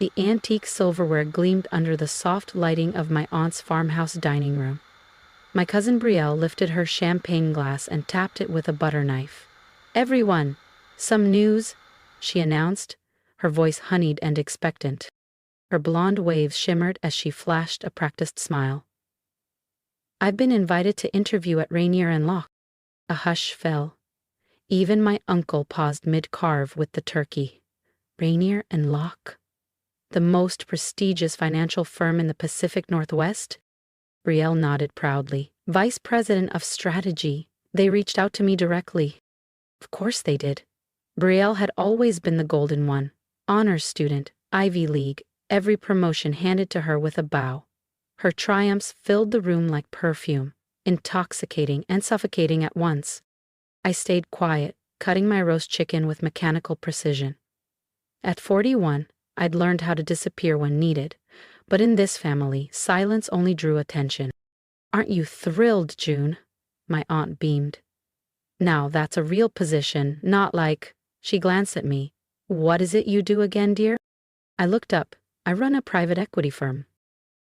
The antique silverware gleamed under the soft lighting of my aunt's farmhouse dining room. My cousin Brielle lifted her champagne glass and tapped it with a butter knife. "Everyone, some news," she announced, her voice honeyed and expectant. Her blonde waves shimmered as she flashed a practiced smile. "I've been invited to interview at Rainier Locke." A hush fell. Even my uncle paused mid-carve with the turkey. Rainier Locke? The most prestigious financial firm in the Pacific Northwest? Brielle nodded proudly. "Vice President of Strategy. They reached out to me directly." Of course they did. Brielle had always been the golden one. Honors student, Ivy League, every promotion handed to her with a bow. Her triumphs filled the room like perfume, intoxicating and suffocating at once. I stayed quiet, cutting my roast chicken with mechanical precision. At 41, I'd learned how to disappear when needed, but in this family, silence only drew attention. "Aren't you thrilled, June?" My aunt beamed. "Now that's a real position, not like—" She glanced at me. "What is it you do again, dear?" I looked up. "I run a private equity firm."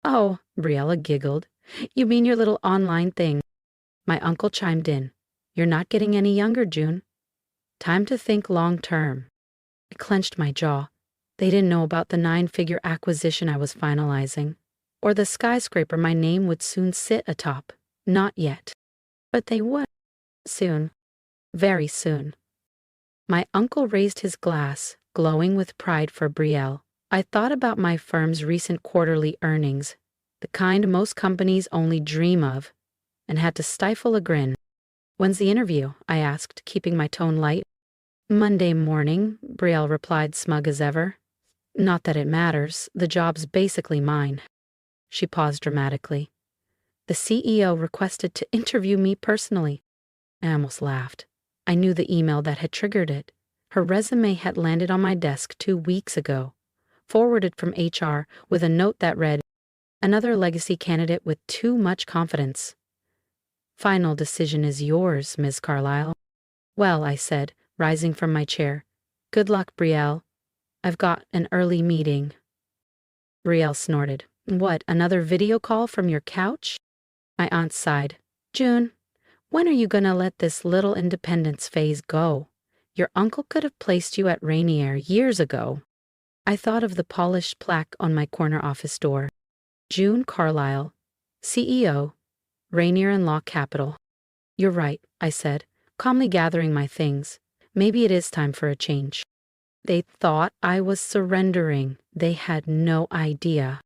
"Oh," Brielle giggled. "You mean your little online thing?" My uncle chimed in. "You're not getting any younger, June. Time to think long term." I clenched my jaw. They didn't know about the 9-figure acquisition I was finalizing, or the skyscraper my name would soon sit atop. Not yet. But they would. Soon. Very soon. My uncle raised his glass, glowing with pride for Brielle. I thought about my firm's recent quarterly earnings, the kind most companies only dream of, and had to stifle a grin. "When's the interview?" I asked, keeping my tone light. "Monday morning," Brielle replied, smug as ever. "Not that it matters, the job's basically mine." She paused dramatically. "The CEO requested to interview me personally." I almost laughed. I knew the email that had triggered it. Her resume had landed on my desk 2 weeks ago, forwarded from HR with a note that read, "Another legacy candidate with too much confidence. Final decision is yours, Ms. Carlyle." "Well," I said, rising from my chair. "Good luck, Brielle. I've got an early meeting." Brielle snorted. "What, another video call from your couch?" My aunt sighed. "June, when are you gonna let this little independence phase go? Your uncle could have placed you at Rainier years ago." I thought of the polished plaque on my corner office door. June Carlyle, CEO, Rainier Locke Capital. "You're right," I said, calmly gathering my things. "Maybe it is time for a change." They thought I was surrendering. They had no idea.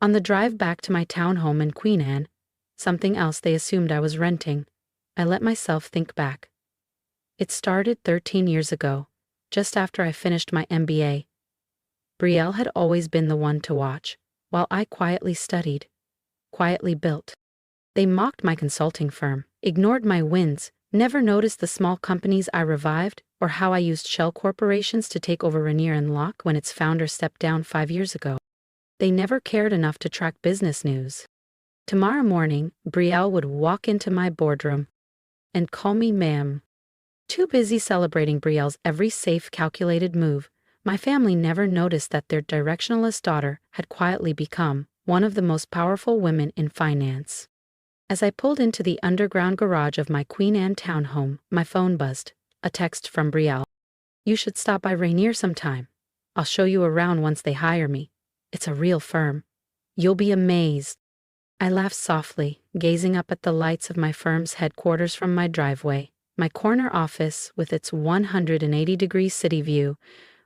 On the drive back to my townhome in Queen Anne, something else they assumed I was renting, I let myself think back. It started 13 years ago, just after I finished my MBA. Brielle had always been the one to watch, while I quietly studied, quietly built. They mocked my consulting firm, ignored my wins, never noticed the small companies I revived or how I used shell corporations to take over Rainier Locke when its founder stepped down 5 years ago. They never cared enough to track business news. Tomorrow morning, Brielle would walk into my boardroom and call me ma'am. Too busy celebrating Brielle's every safe, calculated move, my family never noticed that their directionless daughter had quietly become one of the most powerful women in finance. As I pulled into the underground garage of my Queen Anne townhome, my phone buzzed. A text from Brielle. "You should stop by Rainier sometime. I'll show you around once they hire me. It's a real firm. You'll be amazed." I laughed softly, gazing up at the lights of my firm's headquarters from my driveway. My corner office, with its 180-degree city view,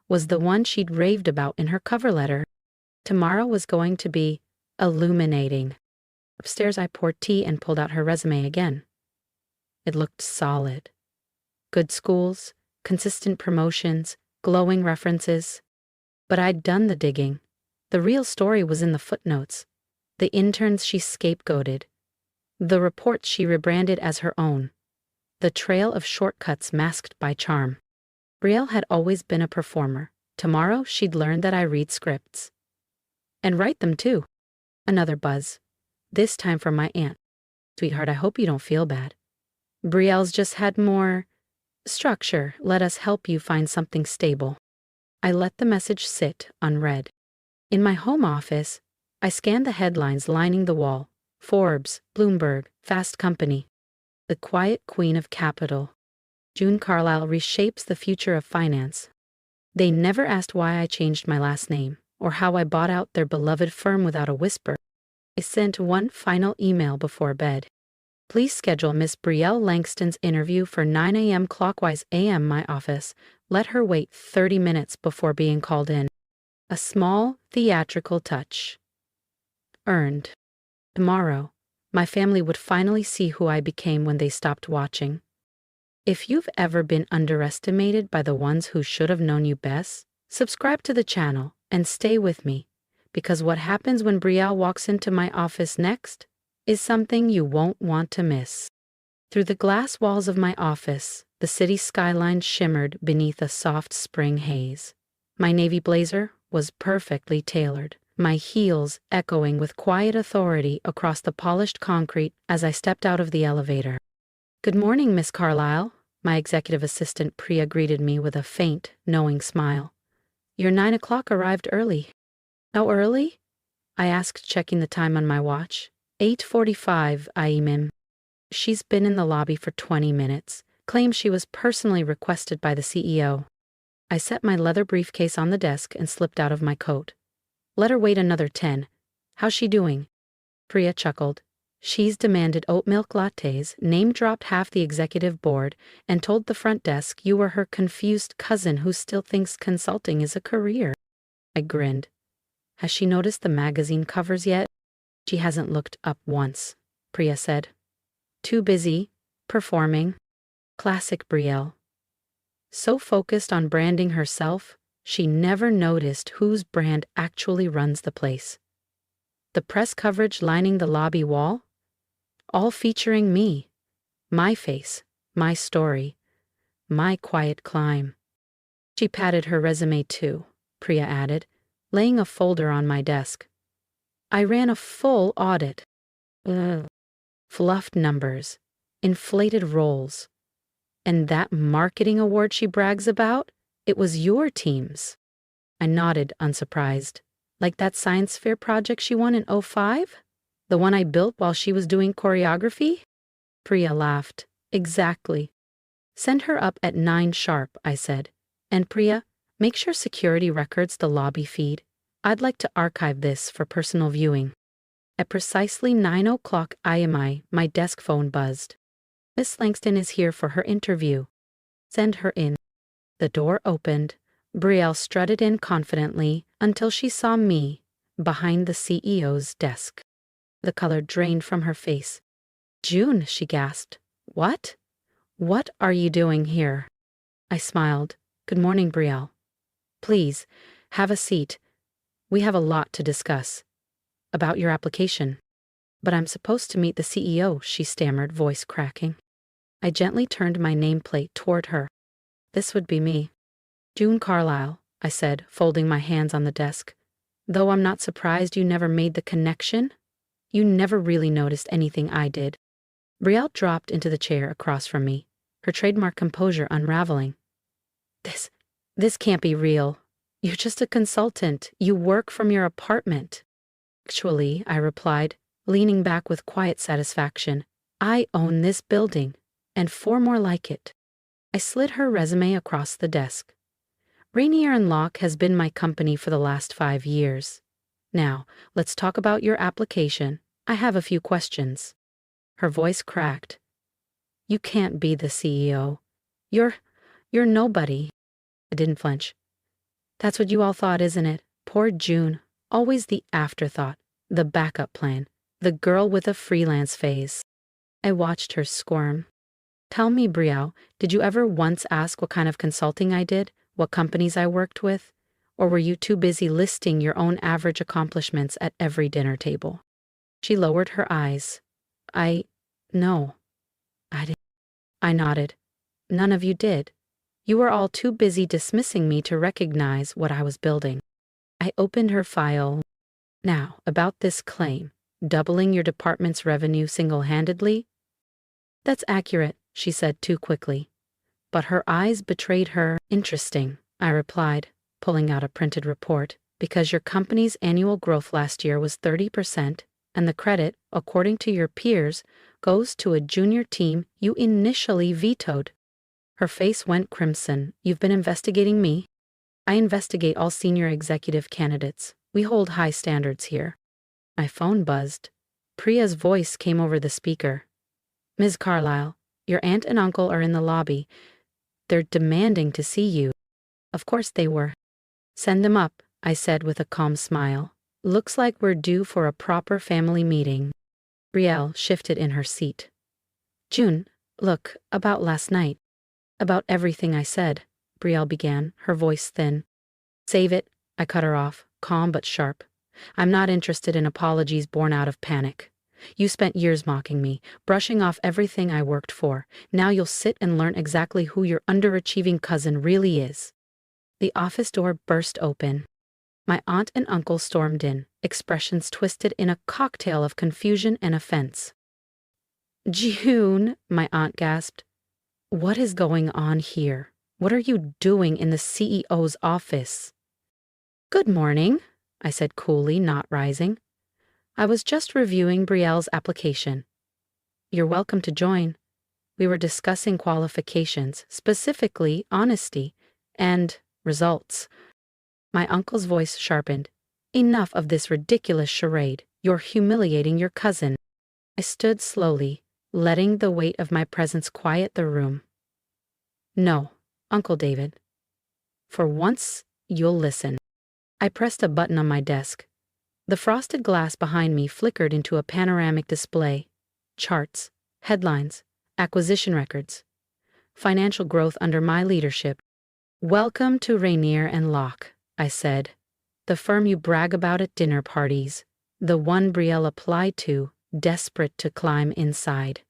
was the one she'd raved about in her cover letter. Tomorrow was going to be illuminating. Upstairs, I poured tea and pulled out her resume again. It looked solid. Good schools, consistent promotions, glowing references. But I'd done the digging. The real story was in the footnotes. The interns she scapegoated. The reports she rebranded as her own. The trail of shortcuts masked by charm. Brielle had always been a performer. Tomorrow, she'd learn that I read scripts. And write them, too. Another buzz. This time from my aunt. "Sweetheart, I hope you don't feel bad. Brielle's just had more structure. Let us help you find something stable." I let the message sit unread. In my home office, I scanned the headlines lining the wall. Forbes, Bloomberg, Fast Company. The quiet queen of capital. June Carlyle reshapes the future of finance. They never asked why I changed my last name, or how I bought out their beloved firm without a whisper. I sent one final email before bed. Please schedule Miss Brielle Langston's interview for 9 a.m. clockwise a.m. my office. Let her wait 30 minutes before being called in. A small, theatrical touch. Earned. Tomorrow, my family would finally see who I became when they stopped watching. If you've ever been underestimated by the ones who should have known you best, subscribe to the channel and stay with me, because what happens when Brielle walks into my office next is something you won't want to miss. Through the glass walls of my office, the city skyline shimmered beneath a soft spring haze. My navy blazer was perfectly tailored, my heels echoing with quiet authority across the polished concrete as I stepped out of the elevator. "Good morning, Miss Carlyle," my executive assistant Priya greeted me with a faint, knowing smile. "Your 9 o'clock arrived early." "How early?" I asked, checking the time on my watch. 8:45, Mim. She's been in the lobby for 20 minutes, claims she was personally requested by the CEO. I set my leather briefcase on the desk and slipped out of my coat. "Let her wait another 10. How's she doing?" Priya chuckled. "She's demanded oat milk lattes, name-dropped half the executive board, and told the front desk you were her confused cousin who still thinks consulting is a career." I grinned. "Has she noticed the magazine covers yet?" "She hasn't looked up once," Priya said. "Too busy, performing." Classic Brielle. So focused on branding herself, she never noticed whose brand actually runs the place. The press coverage lining the lobby wall? All featuring me. My face, my story, my quiet climb. She patted her resume too, Priya added, laying a folder on my desk. I ran a full audit. Fluffed numbers, inflated roles. And that marketing award she brags about, it was your team's. I nodded, unsurprised. Like that science fair project she won in '05? The one I built while she was doing choreography? Priya laughed. Exactly. "Send her up at 9 sharp, I said. "And Priya, make sure security records the lobby feed. I'd like to archive this for personal viewing." At precisely 9 o'clock IMI, my desk phone buzzed. "Miss Langston is here for her interview." "Send her in." The door opened. Brielle strutted in confidently until she saw me behind the CEO's desk. The color drained from her face. "June," she gasped. "What? What are you doing here?" I smiled. "Good morning, Brielle. Please, have a seat. We have a lot to discuss. About your application." "But I'm supposed to meet the CEO," she stammered, voice cracking. I gently turned my nameplate toward her. "This would be me." "June Carlyle," I said, folding my hands on the desk. "Though I'm not surprised you never made the connection. You never really noticed anything I did." Brielle dropped into the chair across from me, her trademark composure unraveling. This can't be real. You're just a consultant. You work from your apartment." "Actually," I replied, leaning back with quiet satisfaction, "I own this building, and 4 more like it." I slid her resume across the desk. "Rainier Locke has been my company for the last 5 years. Now, let's talk about your application. I have a few questions." Her voice cracked. "You can't be the CEO. You're nobody." I didn't flinch. "That's what you all thought, isn't it? Poor June. Always the afterthought, the backup plan, the girl with a freelance phase." I watched her squirm. "Tell me, Brielle, did you ever once ask what kind of consulting I did, what companies I worked with? Or were you too busy listing your own average accomplishments at every dinner table?" She lowered her eyes. No. I didn't." I nodded. "None of you did. You were all too busy dismissing me to recognize what I was building." I opened her file. "Now, about this claim, doubling your department's revenue single-handedly?" "That's accurate," she said too quickly. But her eyes betrayed her. "Interesting," I replied, pulling out a printed report. Because your company's annual growth last year was 30%, and the credit, according to your peers, goes to a junior team you initially vetoed. Her face went crimson. You've been investigating me? I investigate all senior executive candidates. We hold high standards here. My phone buzzed. Priya's voice came over the speaker. Ms. Carlyle, your aunt and uncle are in the lobby. They're demanding to see you. Of course they were. Send them up, I said with a calm smile. Looks like we're due for a proper family meeting. Brielle shifted in her seat. June, look, about last night. About everything I said, Brielle began, her voice thin. Save it, I cut her off, calm but sharp. I'm not interested in apologies born out of panic. You spent years mocking me, brushing off everything I worked for. Now you'll sit and learn exactly who your underachieving cousin really is. The office door burst open. My aunt and uncle stormed in, expressions twisted in a cocktail of confusion and offense. June, my aunt gasped. What is going on here? What are you doing in the CEO's office? Good morning, I said coolly, not rising. I was just reviewing Brielle's application. You're welcome to join. We were discussing qualifications, specifically honesty, and results. My uncle's voice sharpened. Enough of this ridiculous charade. You're humiliating your cousin. I stood slowly, letting the weight of my presence quiet the room. No, Uncle David. For once, you'll listen. I pressed a button on my desk. The frosted glass behind me flickered into a panoramic display. Charts, headlines, acquisition records. Financial growth under my leadership. Welcome to Rainier Locke, I said. The firm you brag about at dinner parties. The one Brielle applied to, desperate to climb inside.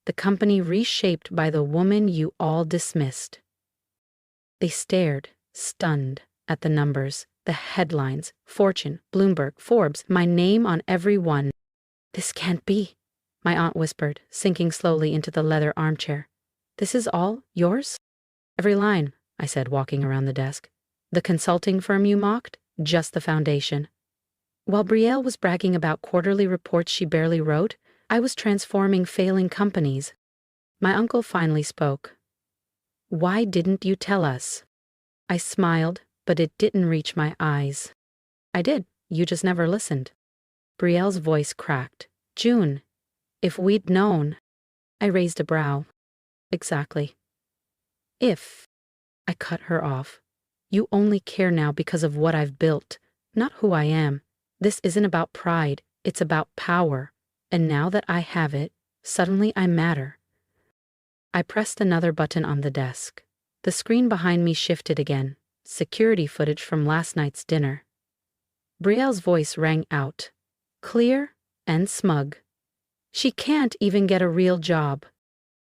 The company reshaped by the woman you all dismissed. They stared, stunned, at the numbers, the headlines, Fortune, Bloomberg, Forbes, my name on every one. This can't be, my aunt whispered, sinking slowly into the leather armchair. This is all yours? Every line, I said, walking around the desk. The consulting firm you mocked? Just the foundation. While Brielle was bragging about quarterly reports she barely wrote, I was transforming failing companies. My uncle finally spoke. Why didn't you tell us? I smiled, but it didn't reach my eyes. I did, you just never listened. Brielle's voice cracked. June, if we'd known. I raised a brow. Exactly. If. I cut her off. You only care now because of what I've built, not who I am. This isn't about pride, it's about power. And now that I have it, suddenly I matter. I pressed another button on the desk. The screen behind me shifted again. Security footage from last night's dinner. Brielle's voice rang out, clear and smug. She can't even get a real job.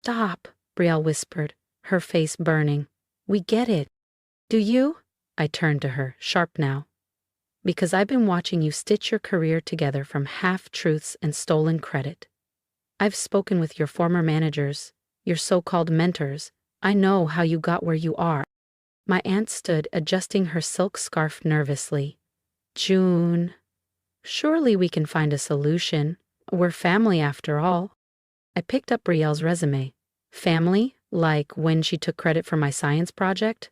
Stop, Brielle whispered, her face burning. We get it. Do you? I turned to her, sharp now. Because I've been watching you stitch your career together from half-truths and stolen credit. I've spoken with your former managers, your so-called mentors. I know how you got where you are. My aunt stood, adjusting her silk scarf nervously. June, surely we can find a solution. We're family after all. I picked up Brielle's resume. Family, like when she took credit for my science project?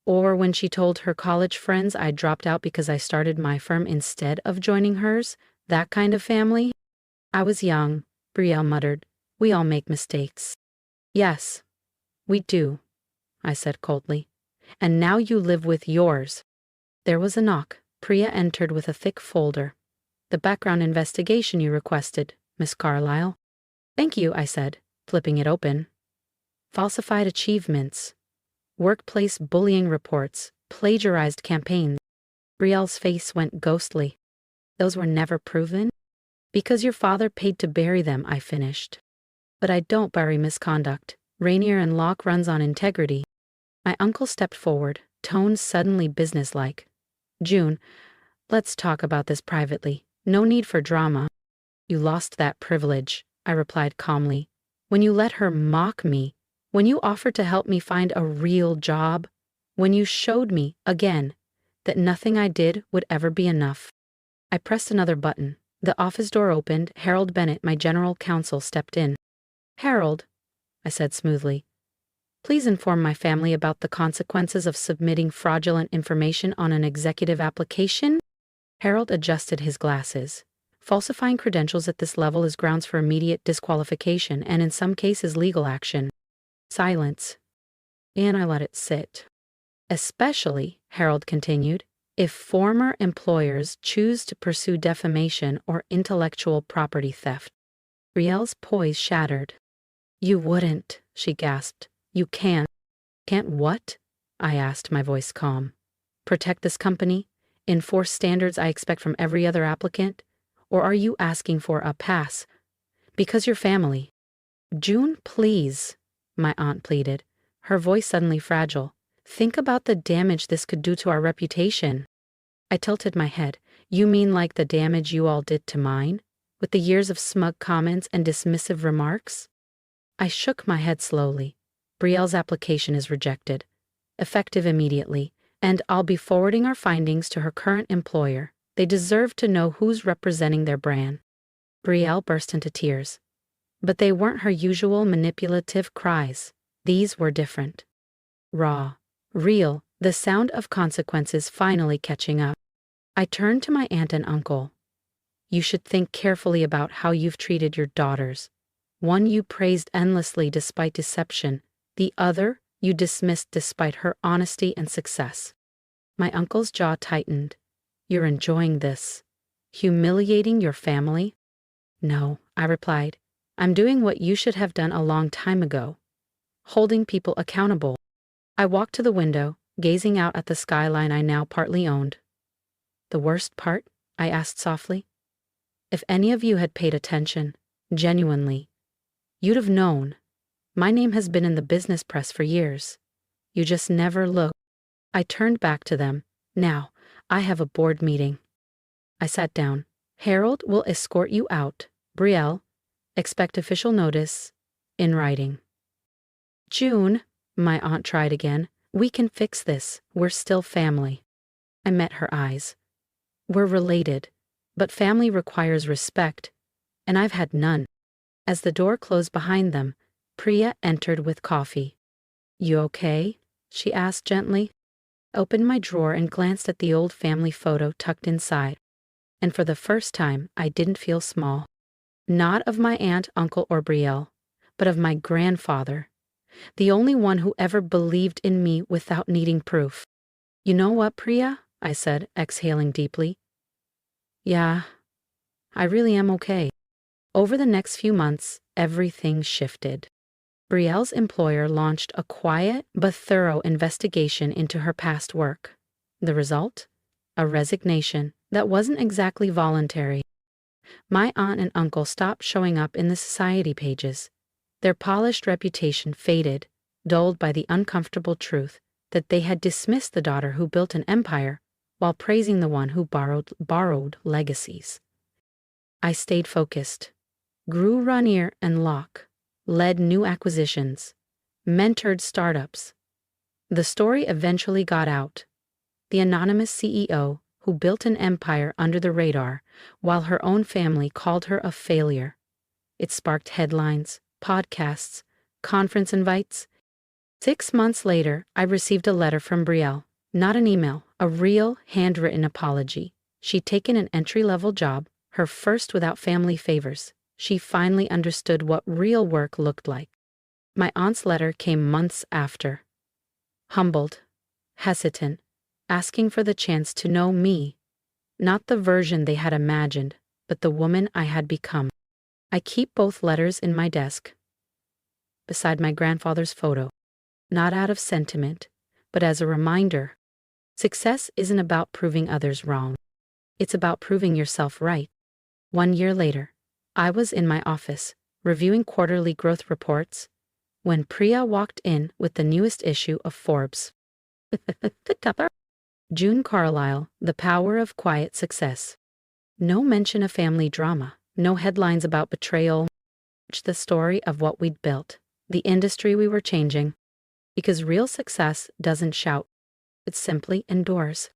Or when she told her college friends I dropped out because I started my firm instead of joining hers? That kind of family? I was young, Brielle muttered. We all make mistakes. Yes, we do, I said coldly. And now you live with yours. There was a knock. Priya entered with a thick folder. The background investigation you requested, Miss Carlyle. Thank you, I said, flipping it open. Falsified achievements. Workplace bullying reports. Plagiarized campaigns. Brielle's face went ghostly. Those were never proven? Because your father paid to bury them, I finished. But I don't bury misconduct. Rainier Locke runs on integrity. My uncle stepped forward, tone suddenly businesslike. June, let's talk about this privately. No need for drama. You lost that privilege, I replied calmly. When you let her mock me, when you offered to help me find a real job, when you showed me, again, that nothing I did would ever be enough. I pressed another button. The office door opened. Harold Bennett, my general counsel, stepped in. "Harold," I said smoothly, "please inform my family about the consequences of submitting fraudulent information on an executive application." Harold adjusted his glasses. "Falsifying credentials at this level is grounds for immediate disqualification and in some cases legal action." Silence. And I let it sit. "Especially," Harold continued, "if former employers choose to pursue defamation or intellectual property theft." Brielle's poise shattered. "You wouldn't," she gasped. "You can't." "Can't what?" I asked, my voice calm. "Protect this company? Enforce standards I expect from every other applicant? Or are you asking for a pass? Because you're family." "June, please," my aunt pleaded, her voice suddenly fragile. "Think about the damage this could do to our reputation." I tilted my head. "You mean like the damage you all did to mine? With the years of smug comments and dismissive remarks?" I shook my head slowly. "Brielle's application is rejected, effective immediately, and I'll be forwarding our findings to her current employer. They deserve to know who's representing their brand." Brielle burst into tears. But they weren't her usual manipulative cries. These were different. Raw. Real. The sound of consequences finally catching up. I turned to my aunt and uncle. "You should think carefully about how you've treated your daughters. One you praised endlessly despite deception. The other you dismissed despite her honesty and success." My uncle's jaw tightened. "You're enjoying this? Humiliating your family?" "No," I replied. "I'm doing what you should have done a long time ago. Holding people accountable." I walked to the window, gazing out at the skyline I now partly owned. "The worst part?" I asked softly. "If any of you had paid attention, genuinely, you'd have known. My name has been in the business press for years. You just never looked." I turned back to them. "Now, I have a board meeting." I sat down. "Harold will escort you out. Brielle, expect official notice, in writing." "June," my aunt tried again, "we can fix this. We're still family." I met her eyes. "We're related, but family requires respect, and I've had none." As the door closed behind them, Priya entered with coffee. "You okay?" she asked gently. I opened my drawer and glanced at the old family photo tucked inside. And for the first time, I didn't feel small. Not of my aunt, uncle, or Brielle, but of my grandfather, the only one who ever believed in me without needing proof. "You know what, Priya?" I said, exhaling deeply. "Yeah, I really am okay." Over the next few months, everything shifted. Brielle's employer launched a quiet but thorough investigation into her past work. The result? A resignation that wasn't exactly voluntary. My aunt and uncle stopped showing up in the society pages. Their polished reputation faded, dulled by the uncomfortable truth that they had dismissed the daughter who built an empire while praising the one who borrowed legacies. I stayed focused, grew Rainier and Locke, led new acquisitions, mentored startups. The story eventually got out. The anonymous CEO who built an empire under the radar while her own family called her a failure. It sparked headlines, podcasts, conference invites. 6 months later, I received a letter from Brielle. Not an email, a real handwritten apology. She'd taken an entry-level job, her first without family favors. She finally understood what real work looked like. My aunt's letter came months after. Humbled, hesitant, asking for the chance to know me. Not the version they had imagined, but the woman I had become. I keep both letters in my desk, beside my grandfather's photo. Not out of sentiment, but as a reminder. Success isn't about proving others wrong. It's about proving yourself right. 1 year later, I was in my office, reviewing quarterly growth reports, when Priya walked in with the newest issue of Forbes. June Carlisle, The Power of Quiet Success. No mention of family drama, no headlines about betrayal. It's the story of what we'd built, the industry we were changing. Because real success doesn't shout, it simply endures.